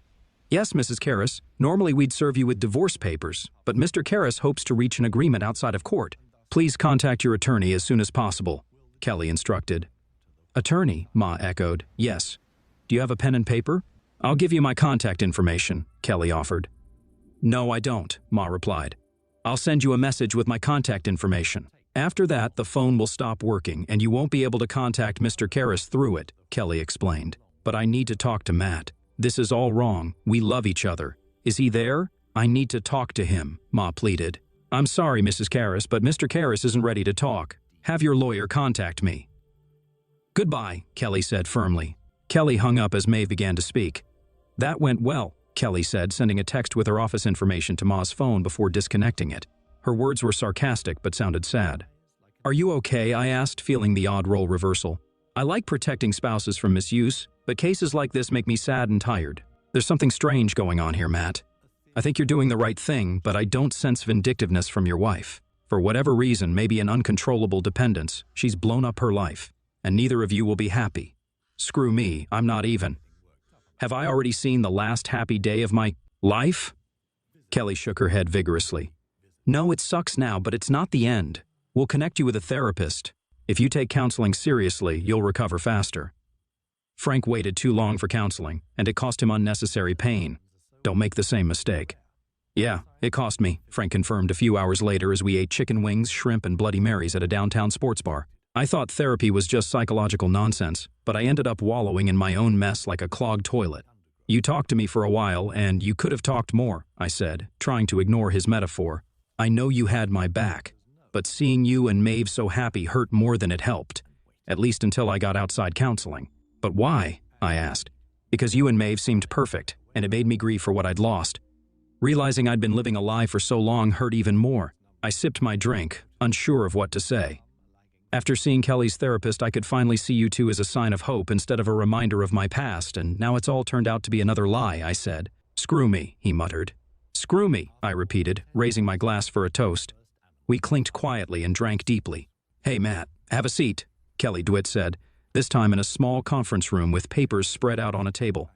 Yes, Mrs. Karras, normally we'd serve you with divorce papers, but Mr. Karras hopes to reach an agreement outside of court. Please contact your attorney as soon as possible, Kelly instructed. Attorney, Ma echoed. Yes. Do you have a pen and paper? I'll give you my contact information, Kelly offered. No, I don't, Ma replied. I'll send you a message with my contact information. After that, the phone will stop working and you won't be able to contact Mr. Karras through it, Kelly explained. But I need to talk to Matt. This is all wrong. We love each other. Is he there? I need to talk to him, Ma pleaded. I'm sorry, Mrs. Karras, but Mr. Karras isn't ready to talk. Have your lawyer contact me. Goodbye, Kelly said firmly. Kelly hung up as Maeve began to speak. That went well, Kelly said, sending a text with her office information to Ma's phone before disconnecting it. Her words were sarcastic but sounded sad. Are you okay? I asked, feeling the odd role reversal. I like protecting spouses from misuse, but cases like this make me sad and tired. There's something strange going on here, Matt. I think you're doing the right thing, but I don't sense vindictiveness from your wife. For whatever reason, maybe an uncontrollable dependence, she's blown up her life. And neither of you will be happy. Screw me, I'm not even. Have I already seen the last happy day of my life? Kelly shook her head vigorously. No, it sucks now, but it's not the end. We'll connect you with a therapist. If you take counseling seriously, you'll recover faster. Frank waited too long for counseling, and it cost him unnecessary pain. Don't make the same mistake. Yeah, it cost me, Frank confirmed a few hours later as we ate chicken wings, shrimp, and Bloody Marys at a downtown sports bar. I thought therapy was just psychological nonsense, but I ended up wallowing in my own mess like a clogged toilet. You talked to me for a while, and you could have talked more, I said, trying to ignore his metaphor. I know you had my back, but seeing you and Maeve so happy hurt more than it helped, at least until I got outside counseling. But why? I asked. Because you and Maeve seemed perfect, and it made me grieve for what I'd lost. Realizing I'd been living a lie for so long hurt even more. I sipped my drink, unsure of what to say. After seeing Kelly's therapist, I could finally see you two as a sign of hope instead of a reminder of my past, and now it's all turned out to be another lie, I said. Screw me, he muttered. Screw me, I repeated, raising my glass for a toast. We clinked quietly and drank deeply. Hey, Matt, have a seat, Kelly DeWitt said, this time in a small conference room with papers spread out on a table.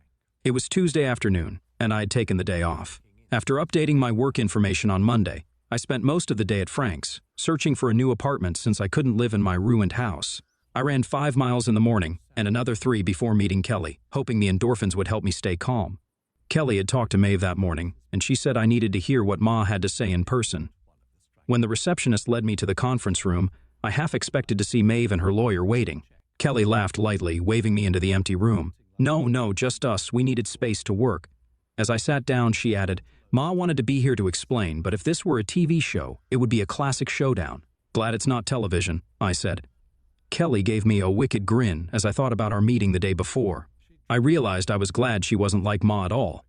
It was Tuesday afternoon, and I had taken the day off. After updating my work information on Monday, I spent most of the day at Frank's, searching for a new apartment since I couldn't live in my ruined house. I ran 5 miles in the morning and another 3 before meeting Kelly, hoping the endorphins would help me stay calm. Kelly had talked to Maeve that morning, and she said I needed to hear what Ma had to say in person. When the receptionist led me to the conference room, I half expected to see Maeve and her lawyer waiting. Kelly laughed lightly, waving me into the empty room. No, just us. We needed space to work. As I sat down, she added, Ma wanted to be here to explain, but if this were a TV show, it would be a classic showdown. Glad it's not television, I said. Kelly gave me a wicked grin as I thought about our meeting the day before. I realized I was glad she wasn't like Ma at all.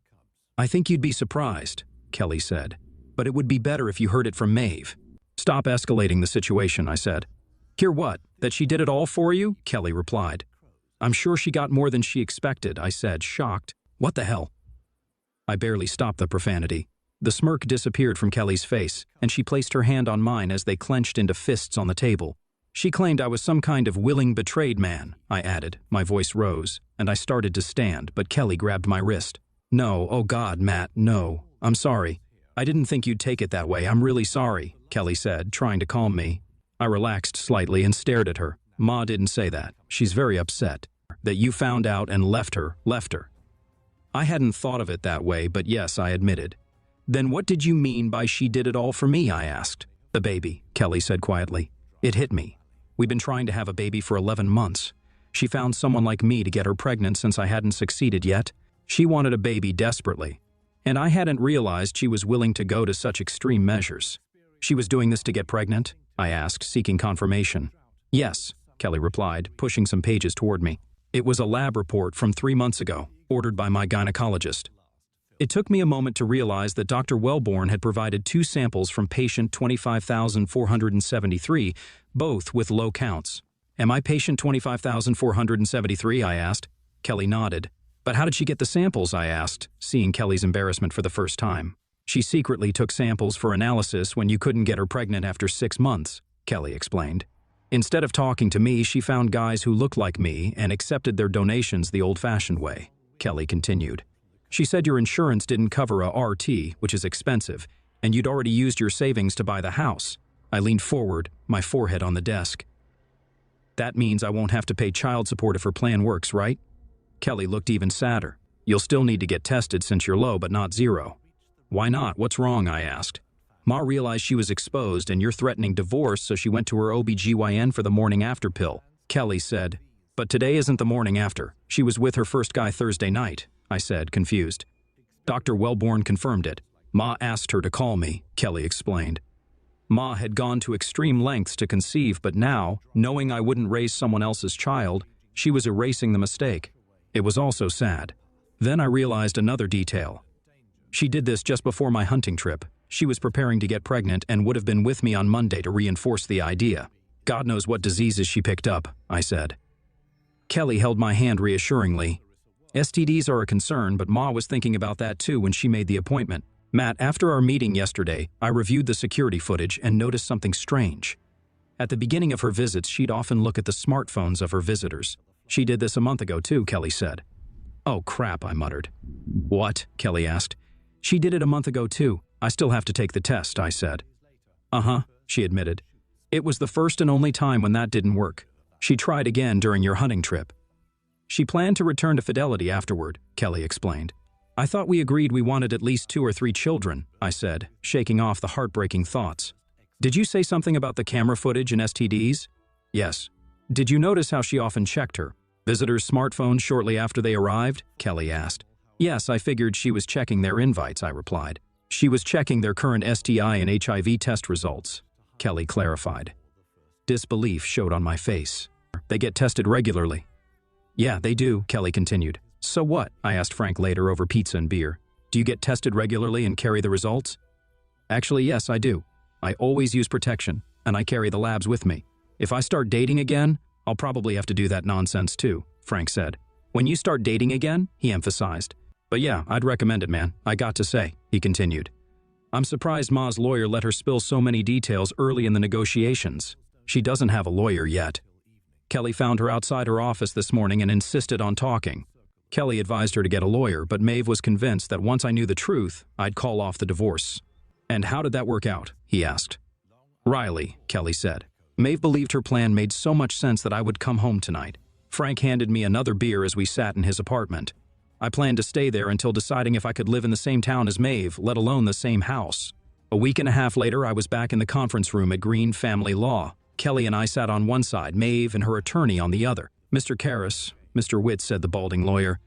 I think you'd be surprised, Kelly said, but it would be better if you heard it from Maeve. Stop escalating the situation, I said. Hear what? That she did it all for you? Kelly replied. I'm sure she got more than she expected, I said, shocked. What the hell? I barely stopped the profanity. The smirk disappeared from Kelly's face, and she placed her hand on mine as they clenched into fists on the table. She claimed I was some kind of willing betrayed man, I added. My voice rose, and I started to stand, but Kelly grabbed my wrist. No, oh God, Matt, no. I'm sorry. I didn't think you'd take it that way. I'm really sorry, Kelly said, trying to calm me. I relaxed slightly and stared at her. Ma didn't say that. She's very upset. That you found out and left her. I hadn't thought of it that way, but yes, I admitted. Then what did you mean by she did it all for me, I asked. The baby, Kelly said quietly. It hit me. We've been trying to have a baby for 11 months. She found someone like me to get her pregnant since I hadn't succeeded yet. She wanted a baby desperately. And I hadn't realized she was willing to go to such extreme measures. She was doing this to get pregnant? I asked, seeking confirmation. Yes, Kelly replied, pushing some pages toward me. It was a lab report from 3 months ago, ordered by my gynecologist. It took me a moment to realize that Dr. Wellborn had provided 2 samples from patient 25,473, both with low counts. Am I patient 25,473? I asked. Kelly nodded. But how did she get the samples? I asked, seeing Kelly's embarrassment for the first time. She secretly took samples for analysis when you couldn't get her pregnant after 6 months, Kelly explained. Instead of talking to me, she found guys who looked like me and accepted their donations the old-fashioned way, Kelly continued. She said your insurance didn't cover a RT, which is expensive, and you'd already used your savings to buy the house. I leaned forward, my forehead on the desk. That means I won't have to pay child support if her plan works, right? Kelly looked even sadder. You'll still need to get tested since you're low but not zero. Why not? What's wrong? I asked. Ma realized she was exposed and you're threatening divorce, so she went to her OBGYN for the morning after pill, Kelly said. But today isn't the morning after. She was with her first guy Thursday night, I said, confused. Dr. Wellborn confirmed it. Ma asked her to call me, Kelly explained. Ma had gone to extreme lengths to conceive, but now, knowing I wouldn't raise someone else's child, she was erasing the mistake. It was also sad. Then I realized another detail. She did this just before my hunting trip. She was preparing to get pregnant and would have been with me on Monday to reinforce the idea. God knows what diseases she picked up, I said. Kelly held my hand reassuringly. STDs are a concern, but Ma was thinking about that too when she made the appointment. Matt, after our meeting yesterday, I reviewed the security footage and noticed something strange. At the beginning of her visits, she'd often look at the smartphones of her visitors. She did this a month ago too, Kelly said. Oh crap, I muttered. What? Kelly asked. She did it a month ago too. I still have to take the test, I said. Uh-huh, she admitted. It was the first and only time when that didn't work. She tried again during your hunting trip. She planned to return to Fidelity afterward, Kelly explained. I thought we agreed we wanted at least 2 or 3 children, I said, shaking off the heartbreaking thoughts. Did you say something about the camera footage and STDs? Yes. Did you notice how she often checked her visitors' smartphones shortly after they arrived? Kelly asked. Yes, I figured she was checking their invites, I replied. She was checking their current STI and HIV test results, Kelly clarified. Disbelief showed on my face. They get tested regularly. Yeah, they do, Kelly continued. So what? I asked Frank later over pizza and beer. Do you get tested regularly and carry the results? Actually, yes, I do. I always use protection, and I carry the labs with me. If I start dating again, I'll probably have to do that nonsense too, Frank said. When you start dating again, he emphasized. But yeah, I'd recommend it, man. I got to say, he continued. I'm surprised Ma's lawyer let her spill so many details early in the negotiations. She doesn't have a lawyer yet. Kelly found her outside her office this morning and insisted on talking. Kelly advised her to get a lawyer, but Maeve was convinced that once I knew the truth, I'd call off the divorce. And how did that work out? He asked. Riley, Kelly said. Maeve believed her plan made so much sense that I would come home tonight. Frank handed me another beer as we sat in his apartment. I planned to stay there until deciding if I could live in the same town as Maeve, let alone the same house. A week and a half later, I was back in the conference room at Green Family Law. Kelly and I sat on one side, Maeve and her attorney on the other. Mr. Karras, Mr. Witt, said the balding lawyer.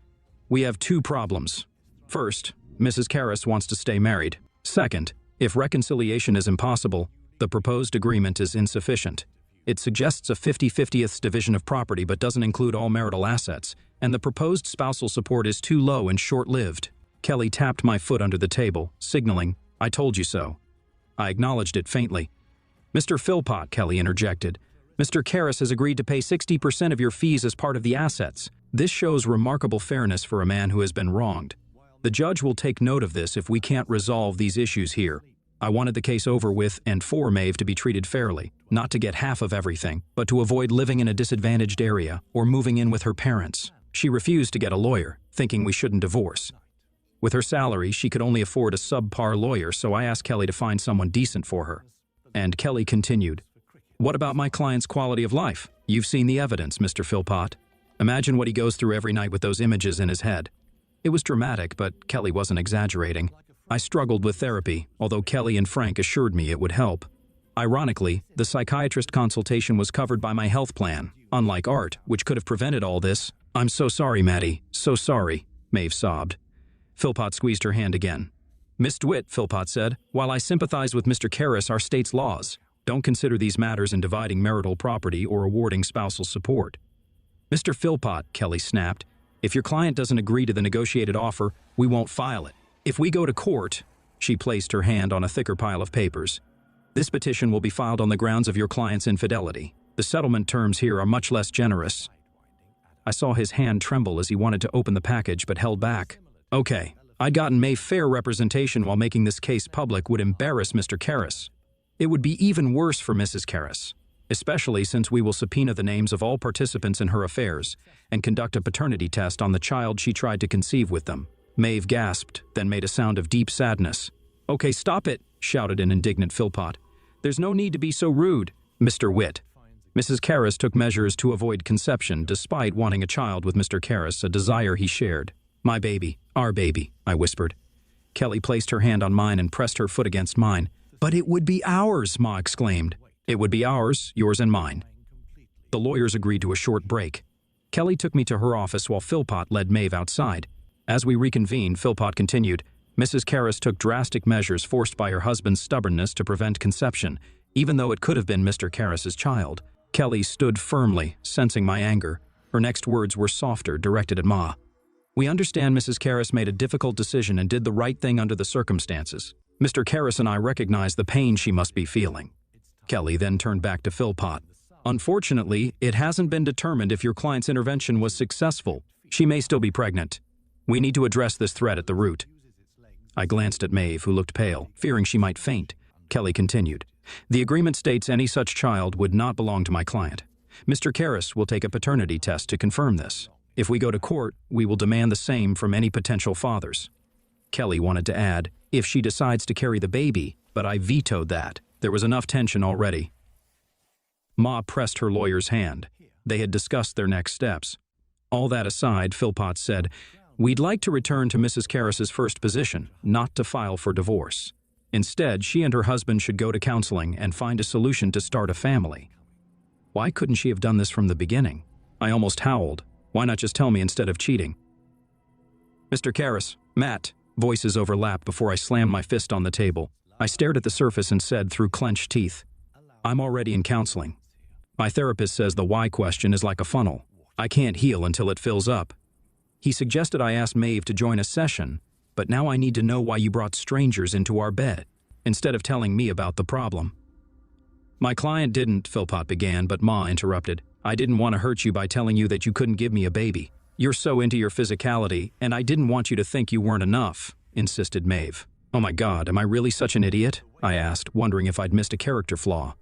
We have 2 problems. First, Mrs. Karras wants to stay married. Second, if reconciliation is impossible, the proposed agreement is insufficient. It suggests a 50/50th division of property but doesn't include all marital assets, and the proposed spousal support is too low and short-lived. Kelly tapped my foot under the table, signaling, I told you so. I acknowledged it faintly. Mr. Philpott, Kelly interjected. Mr. Karras has agreed to pay 60% of your fees as part of the assets. This shows remarkable fairness for a man who has been wronged. The judge will take note of this if we can't resolve these issues here. I wanted the case over with and for Maeve to be treated fairly, not to get half of everything, but to avoid living in a disadvantaged area or moving in with her parents. She refused to get a lawyer, thinking we shouldn't divorce. With her salary, she could only afford a subpar lawyer, so I asked Kelly to find someone decent for her. And Kelly continued, What about my client's quality of life? You've seen the evidence, Mr. Philpott. Imagine what he goes through every night with those images in his head. It was dramatic, but Kelly wasn't exaggerating. I struggled with therapy, although Kelly and Frank assured me it would help. Ironically, the psychiatrist consultation was covered by my health plan, unlike Art, which could have prevented all this. I'm so sorry, Maddie, so sorry, Maeve sobbed. Philpott squeezed her hand again. Miss DeWitt, Philpott said, while I sympathize with Mr. Karras, our state's laws don't consider these matters in dividing marital property or awarding spousal support. Mr. Philpott, Kelly snapped, if your client doesn't agree to the negotiated offer, we won't file it. If we go to court, she placed her hand on a thicker pile of papers. This petition will be filed on the grounds of your client's infidelity. The settlement terms here are much less generous. I saw his hand tremble as he wanted to open the package but held back. Okay, I'd gotten Maeve fair representation while making this case public would embarrass Mr. Karras. It would be even worse for Mrs. Karras, especially since we will subpoena the names of all participants in her affairs and conduct a paternity test on the child she tried to conceive with them. Maeve gasped, then made a sound of deep sadness. Okay, stop it, shouted an indignant Philpott. There's no need to be so rude, Mr. Witt. Mrs. Karras took measures to avoid conception despite wanting a child with Mr. Karras, a desire he shared. My baby, our baby, I whispered. Kelly placed her hand on mine and pressed her foot against mine. But it would be ours, Ma exclaimed. It would be ours, yours and mine. The lawyers agreed to a short break. Kelly took me to her office while Philpott led Maeve outside. As we reconvened, Philpott continued, Mrs. Karras took drastic measures forced by her husband's stubbornness to prevent conception, even though it could have been Mr. Karras's child. Kelly stood firmly, sensing my anger. Her next words were softer, directed at Ma. We understand Mrs. Karras made a difficult decision and did the right thing under the circumstances. Mr. Karras and I recognize the pain she must be feeling. Kelly then turned back to Philpott. Unfortunately, it hasn't been determined if your client's intervention was successful. She may still be pregnant. We need to address this threat at the root. I glanced at Maeve, who looked pale, fearing she might faint. Kelly continued. The agreement states any such child would not belong to my client. Mr. Karras will take a paternity test to confirm this. If we go to court, we will demand the same from any potential fathers. Kelly wanted to add, if she decides to carry the baby, but I vetoed that. There was enough tension already. Ma pressed her lawyer's hand. They had discussed their next steps. All that aside, Philpott said, we'd like to return to Mrs. Karras's first position, not to file for divorce. Instead, she and her husband should go to counseling and find a solution to start a family. Why couldn't she have done this from the beginning? I almost howled. Why not just tell me instead of cheating? Mr. Karras, Matt. Voices overlapped before I slammed my fist on the table. I stared at the surface and said through clenched teeth, I'm already in counseling. My therapist says the why question is like a funnel. I can't heal until it fills up. He suggested I ask Maeve to join a session, but now I need to know why you brought strangers into our bed, instead of telling me about the problem. My client didn't, Philpott began, but Ma interrupted. I didn't want to hurt you by telling you that you couldn't give me a baby. You're so into your physicality, and I didn't want you to think you weren't enough, insisted Maeve. Oh my God, am I really such an idiot? I asked, wondering if I'd missed a character flaw.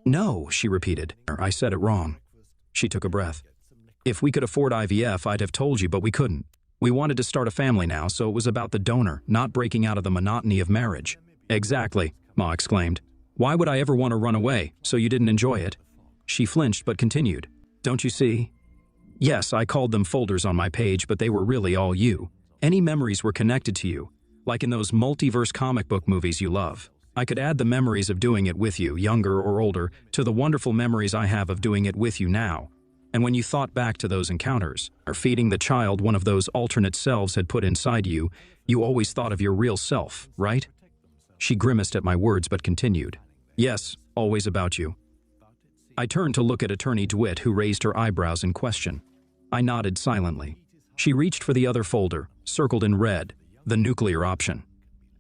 No, she repeated. I said it wrong. She took a breath. If we could afford IVF, I'd have told you, but we couldn't. We wanted to start a family now, so it was about the donor, not breaking out of the monotony of marriage. Exactly, Ma exclaimed. Why would I ever want to run away, so you didn't enjoy it? She flinched but continued. Don't you see? Yes, I called them folders on my page, but they were really all you. Any memories were connected to you, like in those multiverse comic book movies you love. I could add the memories of doing it with you, younger or older, to the wonderful memories I have of doing it with you now. And when you thought back to those encounters, or feeding the child one of those alternate selves had put inside you, you always thought of your real self, right? She grimaced at my words but continued. Yes, always about you. I turned to look at Attorney DeWitt, who raised her eyebrows in question. I nodded silently. She reached for the other folder, circled in red, the nuclear option.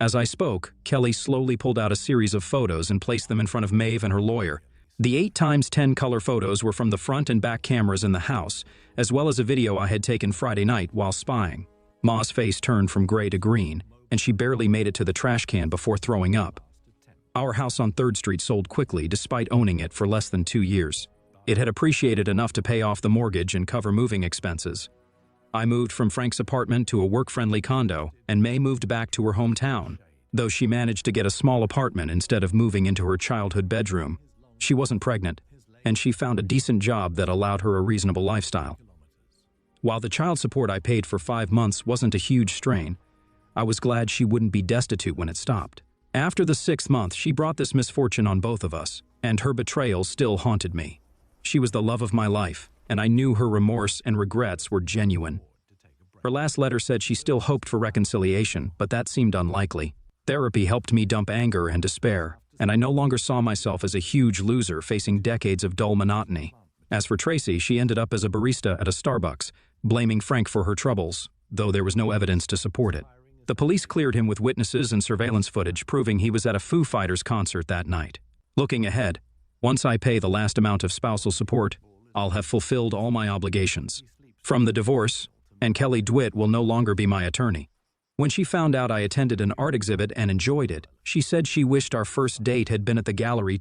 As I spoke, Kelly slowly pulled out a series of photos and placed them in front of Maeve and her lawyer. The 8x10 color photos were from the front and back cameras in the house, as well as a video I had taken Friday night while spying. Ma's face turned from gray to green, and she barely made it to the trash can before throwing up. Our house on 3rd Street sold quickly despite owning it for less than 2 years. It had appreciated enough to pay off the mortgage and cover moving expenses. I moved from Frank's apartment to a work-friendly condo, and May moved back to her hometown, though she managed to get a small apartment instead of moving into her childhood bedroom. She wasn't pregnant, and she found a decent job that allowed her a reasonable lifestyle. While the child support I paid for 5 months wasn't a huge strain, I was glad she wouldn't be destitute when it stopped. After the 6th month, she brought this misfortune on both of us, and her betrayal still haunted me. She was the love of my life, and I knew her remorse and regrets were genuine. Her last letter said she still hoped for reconciliation, but that seemed unlikely. Therapy helped me dump anger and despair, and I no longer saw myself as a huge loser facing decades of dull monotony. As for Tracy, she ended up as a barista at a Starbucks, blaming Frank for her troubles, though there was no evidence to support it. The police cleared him with witnesses and surveillance footage proving he was at a Foo Fighters concert that night. Looking ahead, once I pay the last amount of spousal support, I'll have fulfilled all my obligations. From the divorce, and Kelly DeWitt will no longer be my attorney. When she found out I attended an art exhibit and enjoyed it, she said she wished our first date had been at the gallery